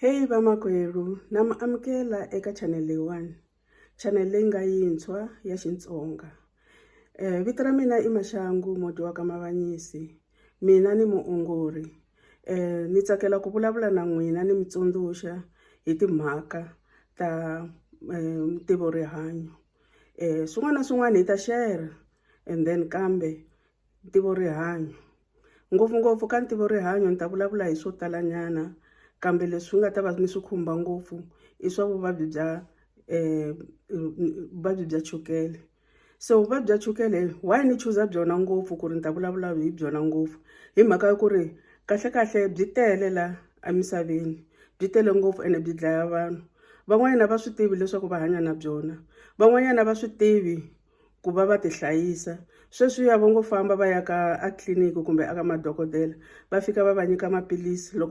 Hey vamakwerhu, na mi amukela eka channel leyiwani. Channel leyi nga yintshwa ya Xitsonga. Vito ra mina i Mashangu Modi wa ka Mavanyisi. Mina ni muongori. Ni tsakela ku vulavula na n'wina ni mi tsundzuxa hi timhaka ta ntivo rihanyo. Swin'wana na swin'wana hi ta share and then kambe ntivo rihanyo. Ngopfungopfu ka ntivo rihanyo ni ta vulavula hi swo talanyana. Kambe leswi nga ta va ni swi khumba ngopfu i swa vuvabyi bya chukele. So vuvabyi bya chukele why ni chuza byona ngopfu ku ri ni ta vulavula hi byona ngopfu hi mhaka ya ku ri kahle byi tele la emisaveni, byi tele ngopfu ene byi dlaya vanhu. Van'wanyana va swi tivi leswaku va hanya na byona, van'wanyana va swi tivi ku va ti hlayisa. Sweswiya va ngo famba va ya ka a tliliniki kumbe aka madokodela va fika va va nyika maphilisi loko